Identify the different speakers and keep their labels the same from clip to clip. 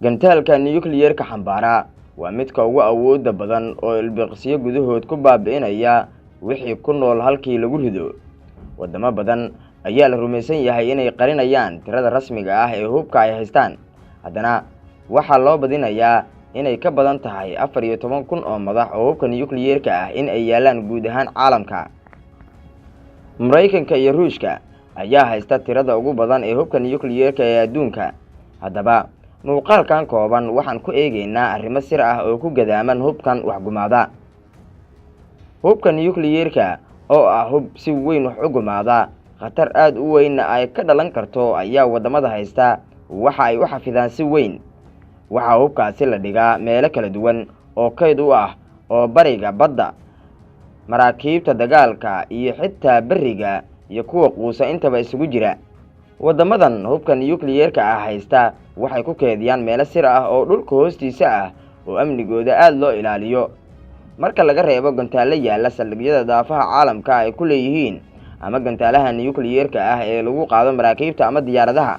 Speaker 1: gantaalka nuclear-ka xambaara waa midka ugu awoodda badan oo ilbiqsiyo gudahood ku baabi'inaya wixii ku nool halkii lagu rido. wadamo badan ayaa la rumaysan yahay inay qarinayaan tirada rasmiga ah ee hubka ay haystaan, haddana waxaa loo badinayaa inay ka badan tahay 14,000 oo madax oo hubka nuclear-ka ah in ay yaalaan guud ahaan caalamka. Mareykanka iyo Ruushka ayaa haysta tirada ugu badan ee hubka nuclear-ka ee adduunka. Haddaba muuqaalkan kooban waxaan ku eegaynaa arrimo sir ah oo ku gadaaman hubkan waxgumaada. Hubka nuclear-ka oo ah hub si weyn wax u gumaada, khatar aad u weyn ay ka dhalan karto ayaa wadamada haysta waxa ay u xafidaan si weyn. Waxa hubkaasi la dhigaa meelo kala duwan oo kayd u ah oo bariga badda, maraakiibta dagaalka iyo xitaa bariga iyo kuwa quusa intaba isugu jira. wadamadan hubka nuclear-ka ah haysta waxay ku keediyaan meelo sir ah oo dhulka hoostiisa ah oo amnigooda aad loo ilaaliyo. marka laga reebo gantaalo yaala saldhigyada daafaha caalamka ay ku leeyihiin ama gantaalaha nuclear-ka ah ee lagu qaado maraakiibta ama diyaaradaha,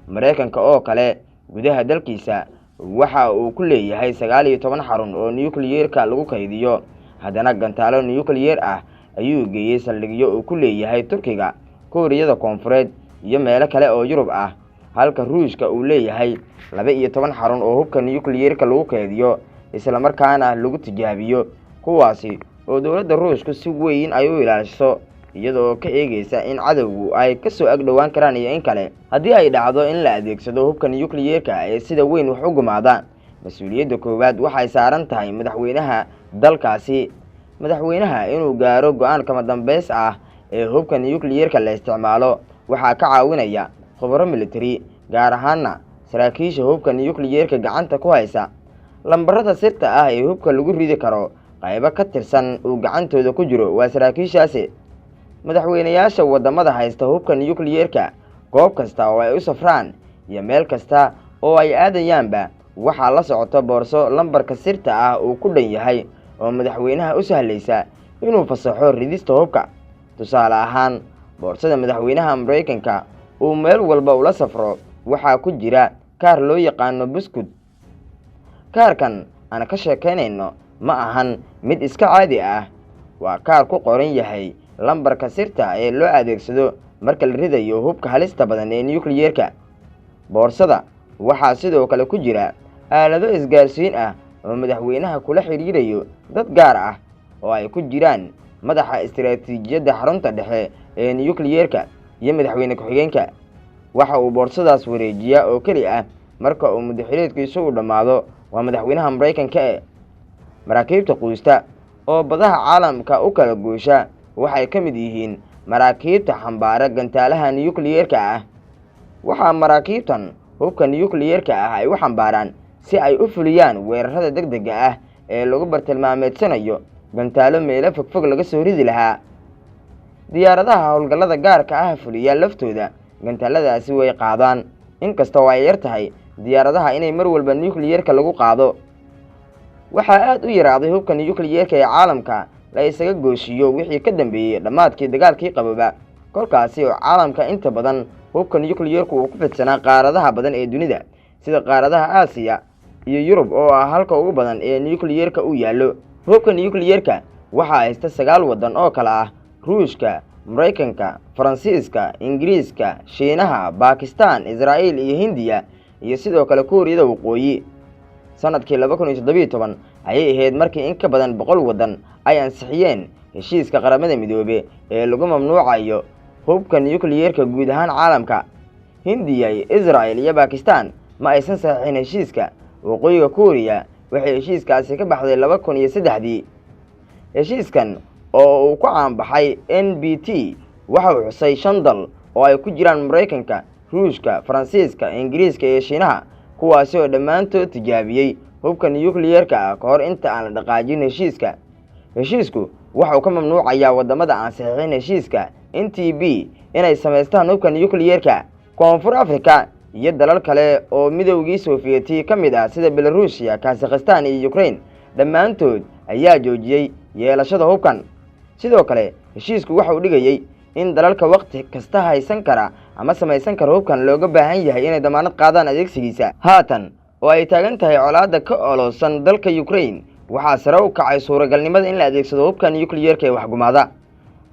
Speaker 1: Mareykanka oo kale gudaha dalkiisa waxa uu ku leeyahay 19 xarun oo nuclear-ka lagu kaydiyo. haddana gantaalo nuclear ah ayuu geeyay saldhigyo uu ku leeyahay Turkiga, Kuuriyada Koonfureed iyo meelo kale oo Yurub ah, halka Ruushka uu leeyahay 12 xarun oo hubka nuclear-ka lagu kaydiyo isla markaana lagu tijaabiyo, kuwaasi oo dowladda Ruushku si weyn ay u ilaaliso iyadoo ka eegaysa in cadawgu ay ka soo agdhowaan karaan iyo in kale. haddii ay dhacdo in la adeegsado hubka nuclear-ka ee sida weyn wax u gumaada, mas'uuliyadda koowaad waxay saaran tahay madaxweynaha dalkaasi. madaxweynaha inuu gaaro go'aan kama dambeys ah ee hubka nuclear-ka la isticmaalo waxaa ka caawinaya khubaro military, gaar ahaana saraakiisha hubka nuclear-ka gacanta ku haysa. lambarada sirta ah ee hubka lagu ridi karo qaybo ka tirsan uu gacantooda ku jiro waa saraakiishaasi. madaxweynayaasha wadamada haysta hubka nuclear-ka goob kasta oo ay u safraan iyo meel kasta oo ay aadayaanba waxaa la socota boorso lambarka sirta ah uu ku dhan yahay oo madaxweynaha u sahlaysa inuu fasaxo ridista hubka. tusaale ahaan, boorsada madaxweynaha Mareykanka uu meel walba ula safro waxaa ku jira kaar loo yaqaano buskud. kaarkan aan ka sheekeynayno ma ahan mid iska caadi ah, waa kaar ku qoran yahay lambarka sirta ee loo adeegsado marka la ridayo hubka halista badan ee nuclear-ka. boorsada waxaa sidoo kale ku jira aalado isgaarsiin ah oo madaxweynaha kula xiriirayo dad gaar ah oo ay ku jiraan madaxa istiraatiijiyadda xarunta dhexe ee nuclear-ka iyo madaxweyne ku-xigeenka. waxa uu boorsadaas wareejiyaa oo keli ah marka uu madaxweyneedkiisu u dhammaado waa madaxweynaha Mareykanka ee. maraakiibta quusta oo badaha caalamka u kala goosha waxay ka mid yihiin maraakiibta xambaara gantaalaha nuclear-ka ah. waxaa maraakiibtan hubka nuclear-ka ah ay u xambaaraan si ay u fuliyaan weerarada degdega ah ee lagu bartilmaameedsanayo gantaalo meelo fogfog laga soo ridi lahaa. diyaaradaha howlgallada gaarka ah fuliya laftooda gantaaladaasi way qaadaan, inkasta oo ay yar tahay diyaaradaha inay mar walba nuclear-ka lagu qaado. waxaa aad u yaraaday hubka nuclear-ka ee caalamka la isaga gooshiyo wixii ka dambeeyay dhammaadkii dagaalkii qabooba, kolkaasi oo caalamka inta badan hubka nuclear-ku uu ku fidsanaa qaaradaha badan ee dunida sida qaaradaha Aasiya iyo Yurub oo ah halka ugu badan ee nuclear-ka uu yaallo. hubka nuclear-ka waxaa haysta 9 wadan oo kala ah Ruushka, Mareykanka, Faransiiska, Ingiriiska, Shiinaha, Bakistan, Israa'iil iyo Hindiya iyo sidoo kale Kuuriyada Waqooyi. sanadkii 2017 ayay ahayd markii in ka badan 100 wadan ay ansixiyeen heshiiska qaramada midoobay ee lagu mamnuucayo hubka nuclear-ka guud ahaan caalamka. Hindiya, Israa'iil iyo Bakistan ma aysan saxiixin heshiiska. Waqooyiga Kuuriya waxay heshiiskaasi ka baxday 2003. heshiiskan oo uu ku caanbaxay NPT waxa uu xusay 5 dal oo ay ku jiraan Mareykanka, Ruushka, Faransiiska, Ingiriiska iyo Shiinaha, kuwaasi oo dhammaantood tijaabiyey hubka nuclear-ka ah ka hor inta aan la dhaqaajin heshiiska. heshiisku waxa uu ka mamnuucayaa wadamada aan saxiixin heshiiska NPT inay samaystaan hubka nuclear-ka. Koonfur Afrika iyo dalal kale oo midowgii Sovieti ka mid ah sida Belarusia, Kazakhstan iyo Ukraine dhammaantood ayaa joojiyey yeelashada hubkan. sidoo kale heshiisku waxa uu dhigayay in dalalka waqti kasta haysan kara ama samaysan kara hubkan looga baahan yahay inay damaanad qaadaan adeegsigiisa. haatan oo ay taagan tahay colaadda ka ololsan dalka Ukraine waxaa sare u kacay suuragalnimada in la adeegsado hubka nuclear-ka ee waxgumaada.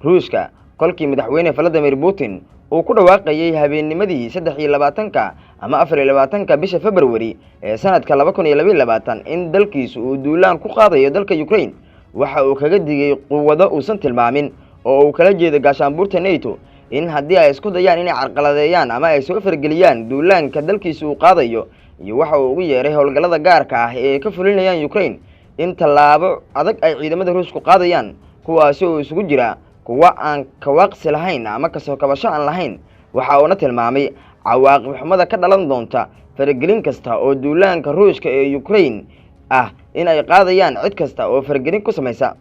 Speaker 1: Ruushka kolkii madaxweyne Vladimir Putin uu ku dhawaaqayay habeennimadii 23 ama 24 bisha February ee sanadka 2022 in dalkiisu uu duulaan ku qaadayo dalka Ukraine, waxa uu kaga digay quwado uusan tilmaamin oo uu kala jeedo gaashaanbuurta NATO in haddii ay isku dayaan inay carqaladeeyaan ama ay soo fargeliyaan duulaanka dalkiisu uu qaadayo iyo waxa uu ugu yeeray howlgallada gaarka ah ee ka fulinayaan Ukraine in tallaabo adag ay ciidamada Ruushku qaadayaan, kuwaasi oo isugu jira kuwa aan ka waaqsi lahayn ama ka soo kabasho aan lahayn. waxa uu tilmaamay cawaaqib xumada ka dhalan doonta fargelin kasta oo duulaanka Ruushka ee Ukraine ah in ay qaadayaan cid kasta oo fargelin ku samaysa.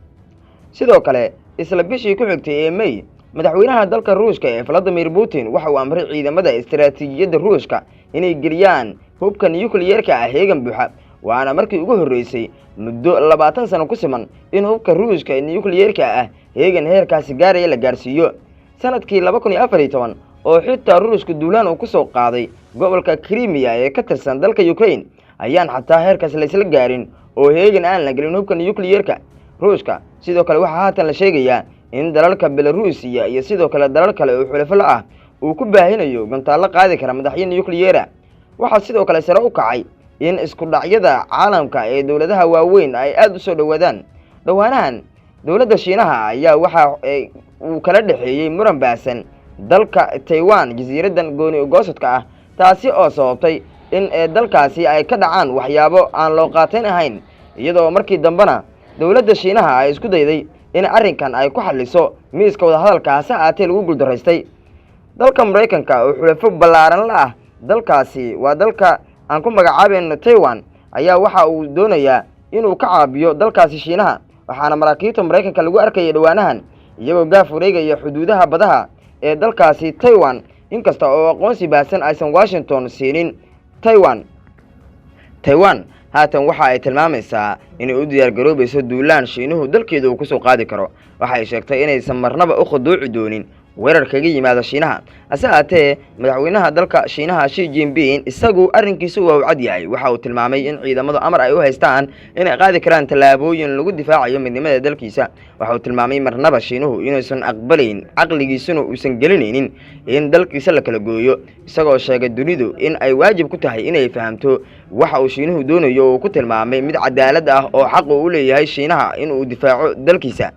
Speaker 1: sidoo kale isla bishii ku xigtay ee May, madaxweynaha dalka Ruushka ee Vladimir Putin waxa uu amray ciidamada istiraatiijiyadda Ruushka inay geliyaan hubka nuclear-ka ah heegan buuxa, waana markii ugu horeysay muddo 20 sano ku siman in hubka Ruushka ee nuclear-ka ah heegan heerkaasi gaaraya la gaarsiiyo. sanadkii 2014 oo xitaa Ruushku duulaan uu ku soo qaaday gobolka Crimea ee ka tirsan dalka Ukraine ayaan xataa heerkaas la isla gaarin oo heegan aan la gelin hubka nuclear-ka. Ruushka sidoo kale waxa haatan la sheegayaa in dalalka Belarus iyo sidoo kale dalal kale oo xulafo la ah uu ku baahinayo gantaalo qaadi kara madaxyo nuclear. waxa sidoo kale sare u kacay in isku dhacyada caalamka ee dawladaha waaweyn ay aad u soo dhawaadaan. dhawaanahan dawladda Shiinaha ayaa waxa uu kala dhaxeeyay muran baasan dalka Taiwan jasiiradan gooni goosadka ah, taasi oo sababtay in dalkaasi ay ka dhacaan waxyaabo aan loo qaateen ahayn, iyadoo markii dambana dawladda Shiinaha ay isku dayday in arrinkan ay ku xalliso miiska wada hadalkaasi aatee lagu guuldareystay. dalka Mareykanka oo xulafo ballaaran la ah dalkaasi waa dalka aan ku magacaabeen Taiwan ayaa waxa uu doonayaa inuu ka caabiyo dalkaasi Shiinaha, waxaana maraakiibta Mareykanka lagu arkayay dhawaanahan iyagoo gaaf wareegaya xuduudaha badaha ee dalkaasi Taiwan, inkasta oo aqoonsi baasan aysan Washington siinin Taiwan haatan waxa ay tilmaamaysaa inay u diyaar garoobayso duulaan Shiinuhu dalkeeda uu ku soo qaadi karo. waxa ay sheegtay inaysan marnaba u khuduuci doonin weerar kaga yimaada Shiinaha. ase aatee madaxweynaha dalka Shiinaha Xi Jinping isagu arrinkiisu waa u cad yahay. waxa uu tilmaamay in ciidamadu amar ay u haystaan inay qaadi karaan tallaabooyin lagu difaacayo midnimada dalkiisa. waxa uu tilmaamay marnaba Shiinuhu inaysan aqbalayn caqligiisuna uusan gelinaynin in dalkiisa la kala gooyo, isagoo sheegay dunidu in ay waajib ku tahay inay fahamto waxa uu Shiinuhu doonayo oo ku tilmaamay mid cadaalad ah oo xaq u leeyahay Shiinaha in uu difaaco dalkiisa.